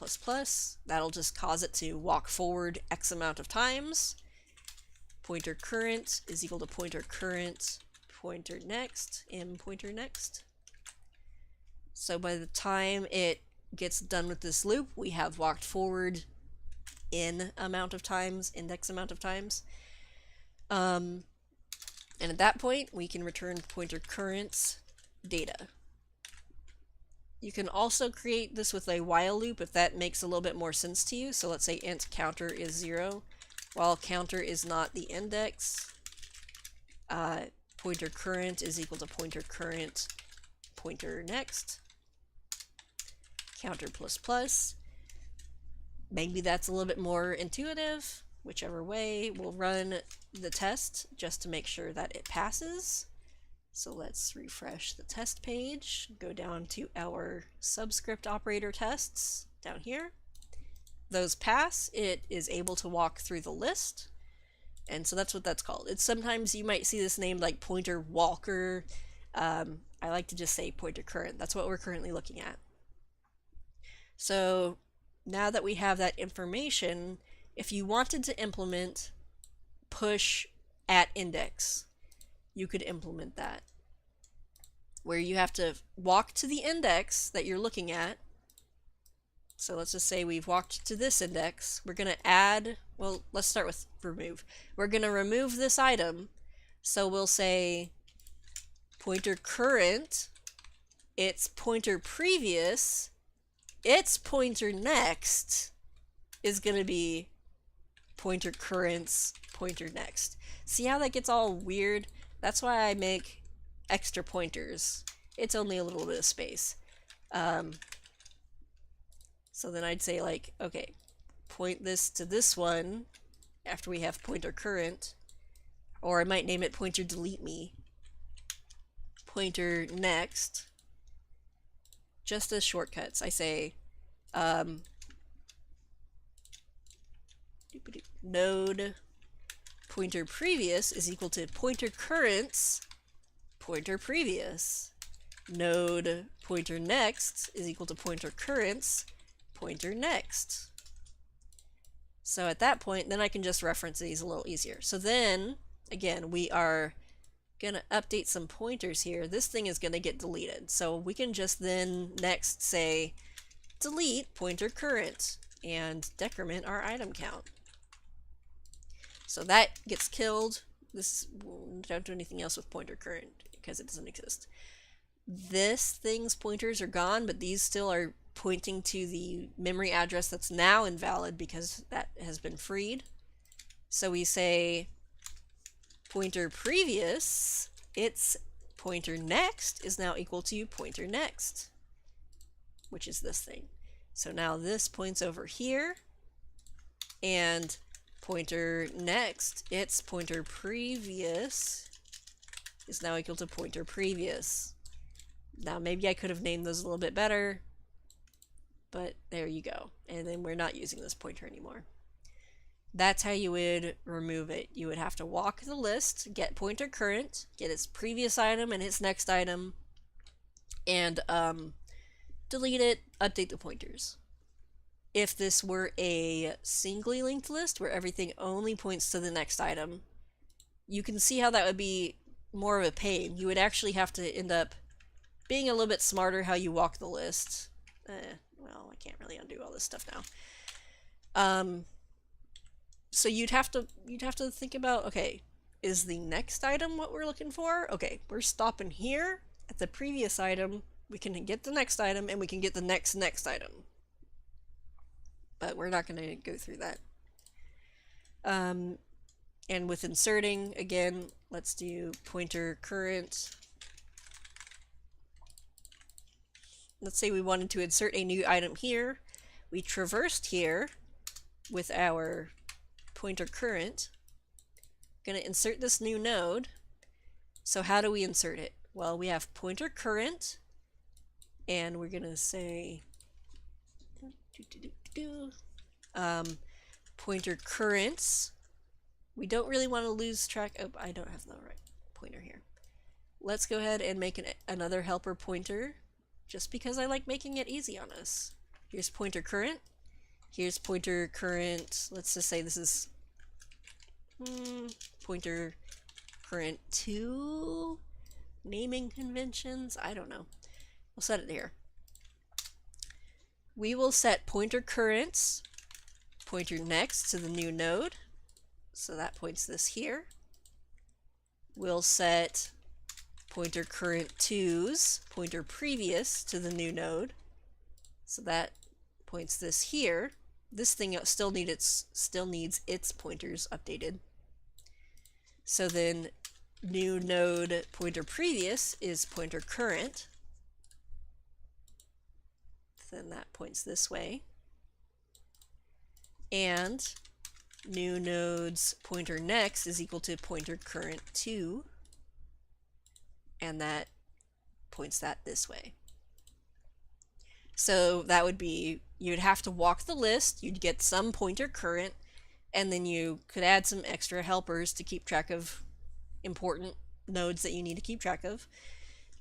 That'll just cause it to walk forward X amount of times. Pointer current is equal to pointer current pointer next, pointer next. So by the time it gets done with this loop, we have walked forward in amount of times, index amount of times. And at that point, we can return pointer current's data. You can also create this with a while loop if that makes a little bit more sense to you. So let's say int counter is 0, while counter is not the index. Pointer current is equal to pointer current pointer next. Counter ++. Maybe that's a little bit more intuitive. Whichever way, we'll run the test just to make sure that it passes. So let's refresh the test page, go down to our subscript operator tests down here. Those pass, it is able to walk through the list. And so that's what that's called. It's sometimes you might see this named like pointerwalker. I like to just say pointer current. That's what we're currently looking at. So now that we have that information, if you wanted to implement push at index, you could implement that, where you have to walk to the index that you're looking at. So let's just say we've walked to this index. We're going to add, well, let's start with remove. We're going to remove this item. So we'll say pointer current, its pointer previous, its pointer next is going to be pointer current's pointer next. See how that gets all weird? That's why I make extra pointers. It's only a little bit of space. So then I'd say like, okay, point this to this one after we have pointer current, or I might name it pointer delete me, pointer next, just as shortcuts. I say node pointer previous is equal to pointer currents pointer previous. Node pointer next is equal to pointer currents pointer next. So at that point, then I can just reference these a little easier. So then, again, we are going to update some pointers here. This thing is going to get deleted. So we can just then next say delete pointer current and decrement our item count. So that gets killed. This don't do anything else with pointer current because it doesn't exist. This thing's pointers are gone, but these still are pointing to the memory address that's now invalid because that has been freed. So we say pointer previous, its pointer next is now equal to pointer next, which is this thing. So now this points over here, and pointer next, its pointer previous is now equal to pointer previous. Now maybe I could have named those a little bit better, but there you go. And then we're not using this pointer anymore. That's how you would remove it. You would have to walk the list, get pointer current, get its previous item and its next item, and delete it, update the pointers. If this were a singly linked list where everything only points to the next item, you can see how that would be more of a pain. You would actually have to end up being a little bit smarter how you walk the list. Well, I can't really undo all this stuff now. So you'd have to think about, okay, is the next item what we're looking for? Okay, we're stopping here at the previous item. We can get the next item and we can get the next item. But we're not going to go through that. And with inserting, again, let's do pointer current. Let's say we wanted to insert a new item here. We traversed here with our pointer current. Going to insert this new node. So how do we insert it? Well, we have pointer current, and we're going to say pointer currents. We don't really want to lose track of, I don't have the right pointer here. Let's go ahead and make another helper pointer, just because I like making it easy on us. Here's pointer current. Here's pointer current. Let's just say this is pointer current 2. Naming conventions, I don't know. We'll set it here. We will set pointer currents, pointer next to the new node. So that points this here. We'll set pointer current 2's pointer previous to the new node. So that points this here. This thing still needs its pointers updated. So then new node pointer previous is pointer current. Then that points this way. And new node's pointer next is equal to pointer current 2. And that points that this way. So that would be, you'd have to walk the list, you'd get some pointer current, and then you could add some extra helpers to keep track of important nodes that you need to keep track of,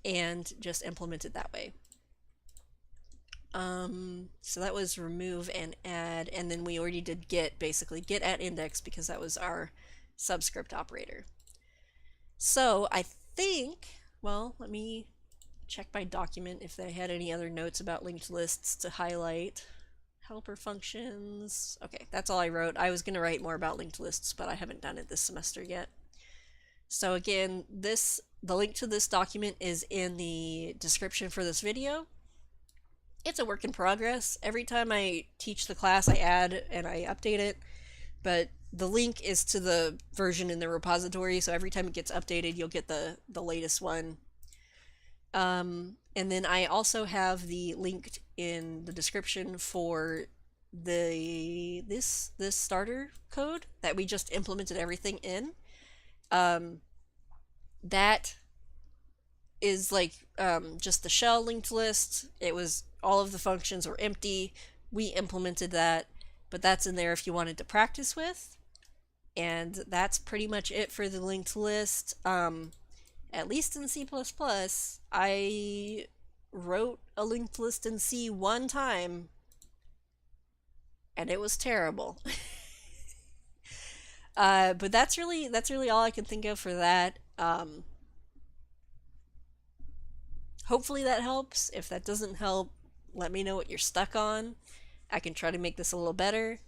and just implement it that way. So that was remove and add, and then we already did get, basically get at index, because that was our subscript operator. So I think, well, let me check my document if they had any other notes about linked lists to highlight. Helper functions. Okay, that's all I wrote. I was going to write more about linked lists, but I haven't done it this semester yet. So again, the link to this document is in the description for this video. It's a work in progress. Every time I teach the class, I add and I update it, but the link is to the version in the repository, so every time it gets updated, you'll get the latest one. And then I also have the link in the description for this starter code that we just implemented everything in. That is like just the shell linked list. It was, all of the functions were empty. We implemented that, but that's in there if you wanted to practice with. And that's pretty much it for the linked list. At least in C++, I wrote a linked list in C one time, and it was terrible. But that's really all I can think of for that. Hopefully that helps. If that doesn't help, let me know what you're stuck on. I can try to make this a little better.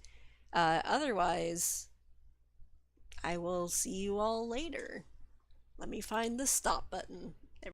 Otherwise, I will see you all later. Let me find the stop button.